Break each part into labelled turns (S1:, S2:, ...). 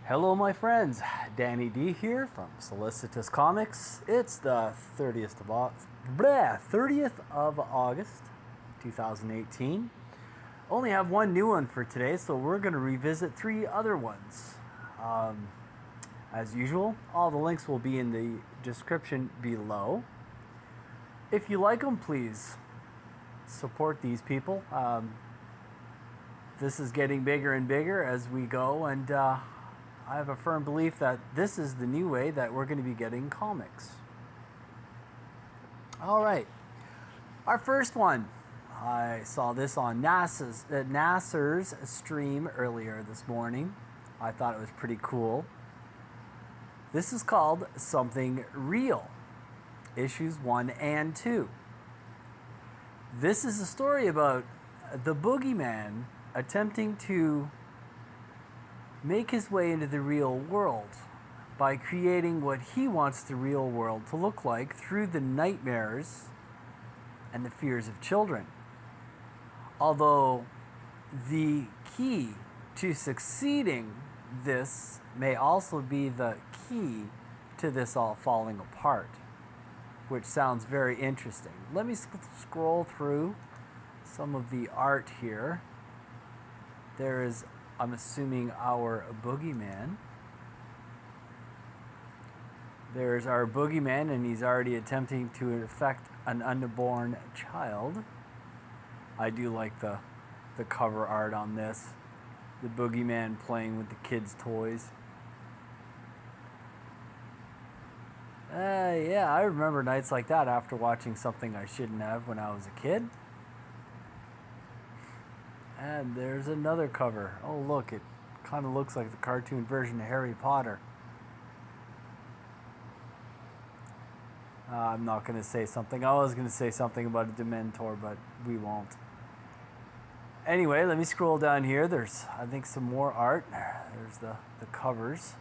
S1: Hello, my friends. Danny D here from Solicitous Comics. It's the 30th of August, 2018. Only have one new one for today, so we're going to revisit three other ones. As usual, all the links will be in the description below. If you like them, please support these people. This is getting bigger and bigger as we go, and I have a firm belief that this is the new way that we're going to be getting comics. All right, our first one. I saw this on Nasser's stream earlier this morning. I thought it was pretty cool. This is called Something Real, issues 1 and 2. This is a story about the boogeyman attempting to make his way into the real world by creating what he wants the real world to look like through the nightmares and the fears of children. Although the key to succeeding this may also be the key to this all falling apart, which sounds very interesting. Let me scroll through some of the art here. There is, I'm assuming, our boogeyman. There's our boogeyman, and he's already attempting to infect an unborn child. I do like the cover art on this. The boogeyman playing with the kids' toys. Yeah, I remember nights like that after watching something I shouldn't have when I was a kid. And there's another cover. Oh, look, it kind of looks like the cartoon version of Harry Potter. I'm not going to say something. I was going to say something about a Dementor, but we won't. Anyway, let me scroll down here. There's, I think, some more art. There's the covers.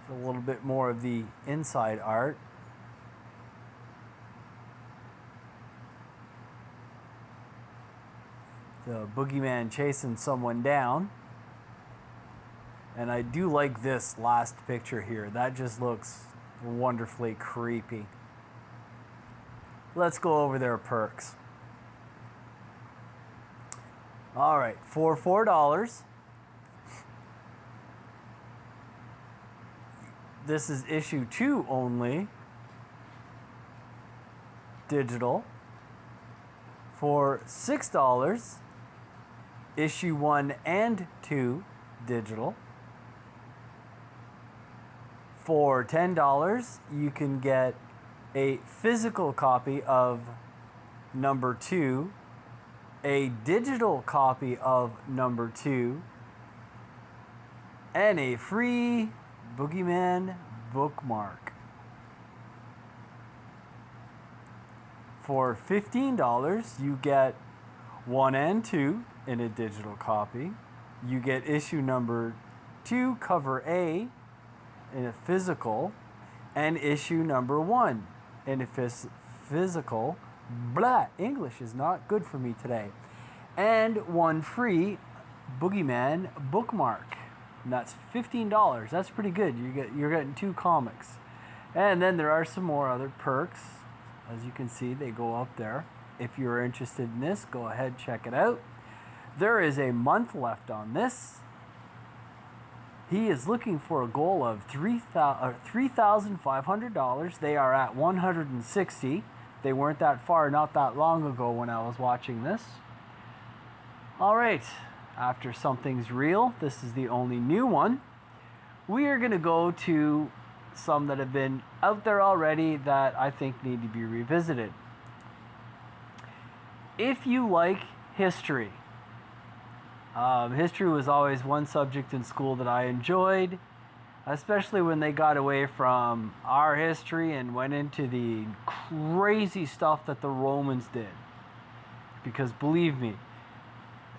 S1: There's a little bit more of the inside art. The boogeyman chasing someone down. And I do like this last picture here. That just looks wonderfully creepy. Let's go over their perks. All right, for $4. This is issue 2 only, digital. For $6, issue 1 and 2, digital. For $10, you can get a physical copy of number 2, a digital copy of number 2, and a free Boogeyman bookmark. For $15, you get 1 and 2 in a digital copy. You get issue number 2, cover A, in a physical, and issue number 1 in a physical. Blah, English is not good for me today. And 1 free Boogeyman bookmark. And that's $15. That's pretty good. You're getting 2 comics. And then there are some more other perks. As you can see, they go up there. If you're interested in this, go ahead, check it out. There is a month left on this. He is looking for a goal of $3,500. They are at $160. They weren't that far not that long ago when I was watching this. All right, after Something's Real, this is the only new one. We are going to go to some that have been out there already that I think need to be revisited. If you like history, history was always one subject in school that I enjoyed, especially when they got away from our history and went into the crazy stuff that the Romans did. Because believe me,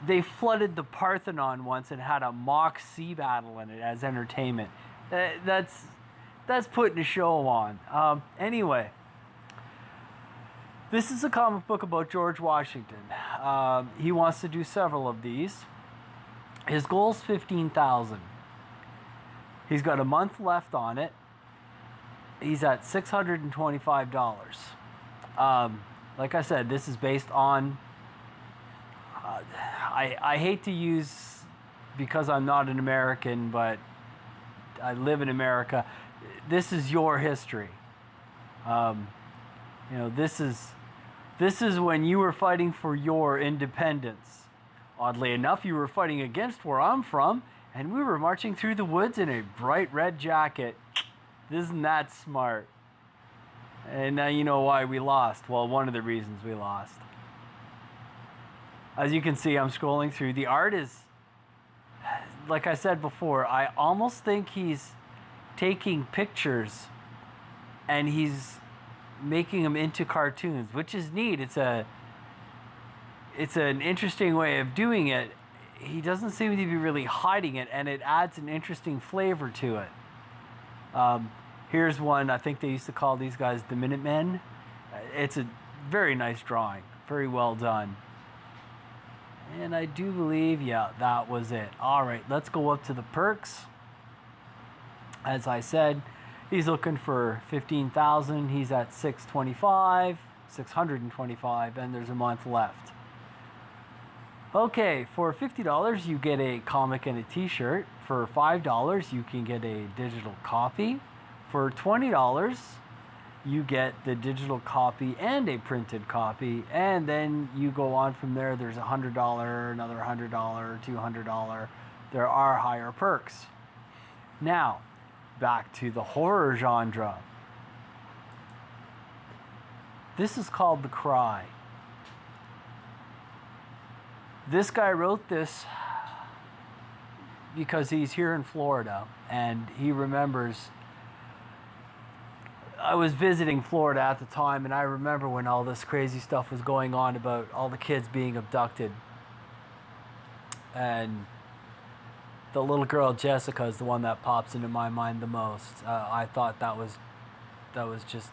S1: they flooded the Parthenon once and had a mock sea battle in it as entertainment. That's putting a show on. Anyway, this is a comic book about George Washington. He wants to do several of these. His goal's 15,000. He's got a month left on it. He's at $625. Like I said, this is based on. I hate to use, because I'm not an American, but I live in America. This is your history. This is when you were fighting for your independence. Oddly enough, you were fighting against where I'm from, and we were marching through the woods in a bright red jacket. Isn't that smart? And now you know why we lost. Well, one of the reasons we lost. As you can see, I'm scrolling through. The art is, like I said before, I almost think he's taking pictures and he's making them into cartoons, which is neat. It's an interesting way of doing it. He doesn't seem to be really hiding it, and it adds an interesting flavor to it. Here's one. I think they used to call these guys the Minutemen. It's a very nice drawing, very well done. And I do believe, yeah, that was it. All right, let's go up to the perks. As I said, he's looking for 15,000. He's at 625, and there's a month left. Okay, for $50, you get a comic and a t-shirt. For $5, you can get a digital copy. For $20, you get the digital copy and a printed copy. And then you go on from there. There's $100, another $100, $200. There are higher perks. Now, back to the horror genre. This is called The Cry. This guy wrote this because he's here in Florida and he remembers. I was visiting Florida at the time, and I remember when all this crazy stuff was going on about all the kids being abducted. And the little girl Jessica is the one that pops into my mind the most. I thought that was just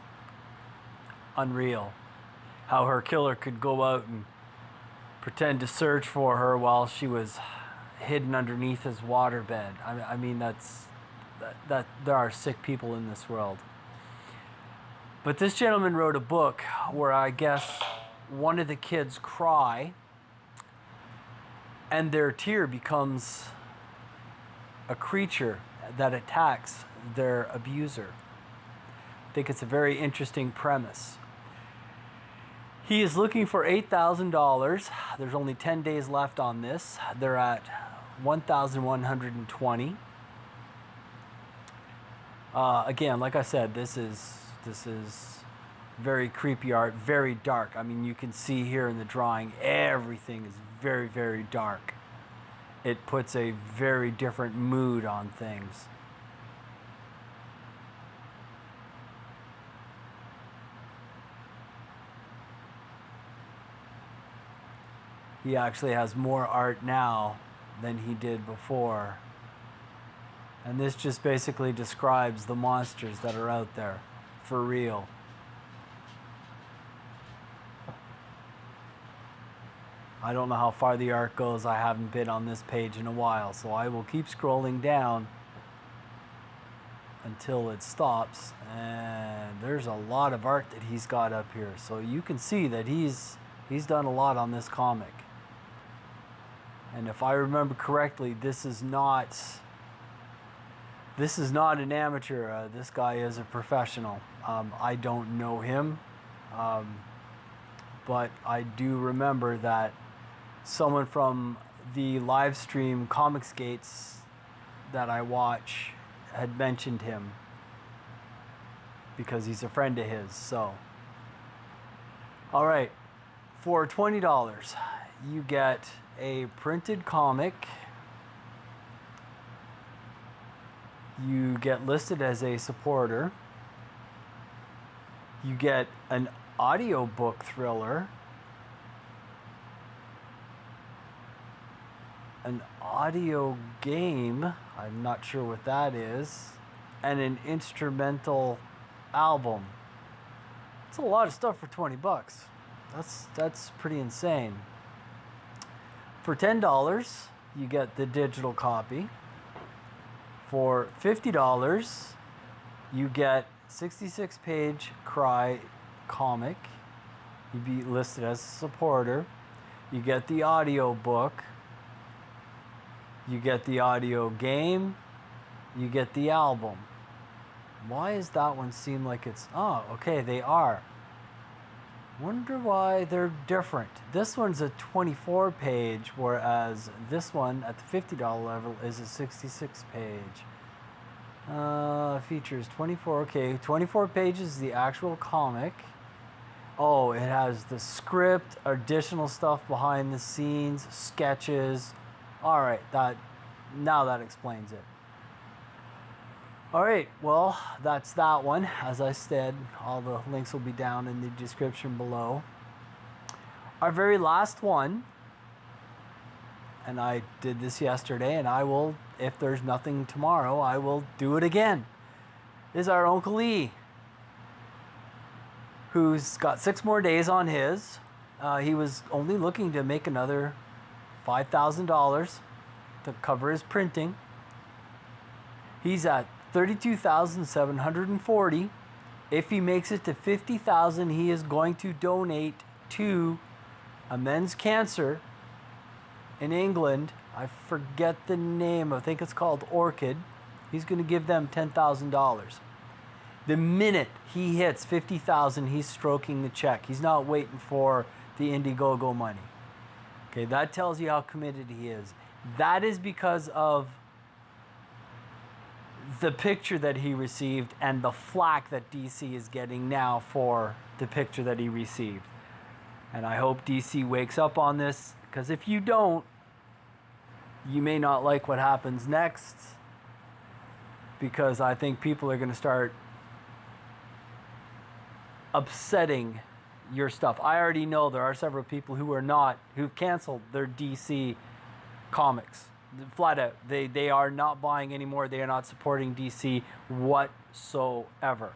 S1: unreal. How her killer could go out and pretend to search for her while she was hidden underneath his waterbed. I mean, that there are sick people in this world. But this gentleman wrote a book where I guess one of the kids cry and their tear becomes a creature that attacks their abuser. I think it's a very interesting premise. He is looking for $8,000. There's only 10 days left on this. They're at $1,120. Again, like I said, this is very creepy art, very dark. I mean, you can see here in the drawing, everything is very, very dark. It puts a very different mood on things. He actually has more art now than he did before. And this just basically describes the monsters that are out there, for real. I don't know how far the art goes. I haven't been on this page in a while, so I will keep scrolling down until it stops. And there's a lot of art that he's got up here, so you can see that he's done a lot on this comic. And if I remember correctly, this is not an amateur. This guy is a professional. I don't know him, but I do remember that someone from the live stream Comicsgates that I watch had mentioned him because he's a friend of his. So, all right, for $20, you get a printed comic. You get listed as a supporter. You get an audiobook thriller, an audio game, I'm not sure what that is, and an instrumental album. It's a lot of stuff for 20 bucks. That's pretty insane. For $10, you get the digital copy. For $50, you get 66-page Cry comic. You'd be listed as a supporter. You get the audio book. You get the audio game. You get the album. Why does that one seem like it's... Oh, okay, they are. Wonder why they're different. This one's a 24-page, whereas this one at the $50 level is a 66-page. Features 24. Okay, 24 pages is the actual comic. Oh, it has the script, additional stuff behind the scenes, sketches. All right, now that explains it. All right, well, that's that one. As I said, all the links will be down in the description below. Our very last one, and I did this yesterday, and I will, if there's nothing tomorrow, I will do it again, is our Uncle Lee, who's got 6 more days on his. He was only looking to make another $5,000 to cover his printing. He's at $32,740. If he makes it to $50,000, he is going to donate to a men's cancer in England. I forget the name. I think it's called Orchid. He's going to give them $10,000. The minute he hits $50,000, he's stroking the check. He's not waiting for the Indiegogo money. Okay, that tells you how committed he is. That is because of the picture that he received and the flack that DC is getting now for the picture that he received. And I hope DC wakes up on this, because if you don't, you may not like what happens next, because I think people are going to start upsetting your stuff. I already know there are several people who've canceled their DC comics. Flat out, they are not buying anymore. They are not supporting DC whatsoever.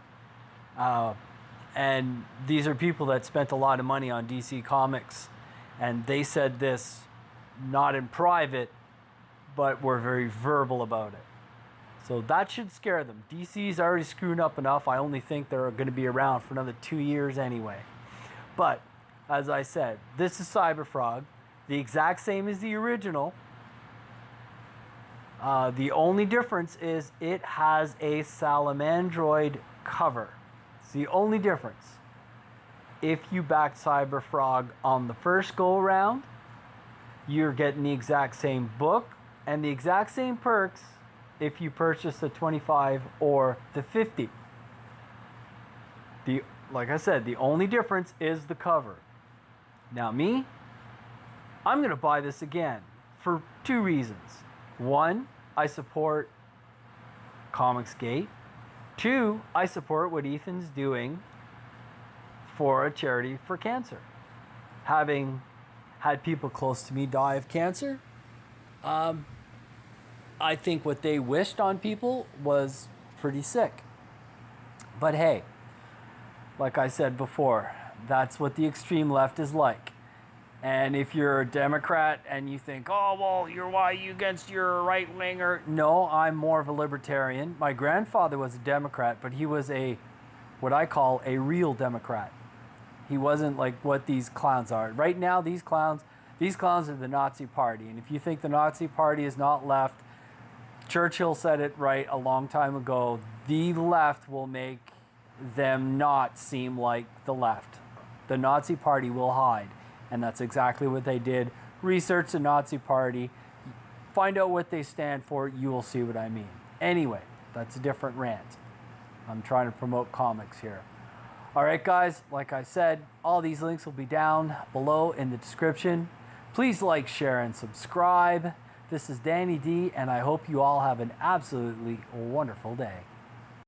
S1: And these are people that spent a lot of money on DC Comics, and they said this not in private, but were very verbal about it. So that should scare them. DC's already screwing up enough. I only think they're going to be around for another 2 years anyway. But as I said, this is Cyberfrog, the exact same as the original. The only difference is it has a Salamandroid cover. It's the only difference. If you backed Cyberfrog on the first go around, you're getting the exact same book and the exact same perks if you purchase the 25 or the 50. Like I said, the only difference is the cover. Now me, I'm going to buy this again for 2 reasons. 1, I support Comicsgate. 2, I support what Ethan's doing for a charity for cancer. Having had people close to me die of cancer, I think what they wished on people was pretty sick. But hey, like I said before, that's what the extreme left is like. And if you're a Democrat and you think, oh, well, why are you against your right-winger? No, I'm more of a libertarian. My grandfather was a Democrat, but he was what I call a real Democrat. He wasn't like what these clowns are. Right now, these clowns are the Nazi Party. And if you think the Nazi Party is not left, Churchill said it right a long time ago. The left will make them not seem like the left. The Nazi Party will hide. And that's exactly what they did. Research the Nazi Party. Find out what they stand for. You will see what I mean. Anyway, that's a different rant. I'm trying to promote comics here. All right, guys, like I said, all these links will be down below in the description. Please like, share, and subscribe. This is Danny D, and I hope you all have an absolutely wonderful day.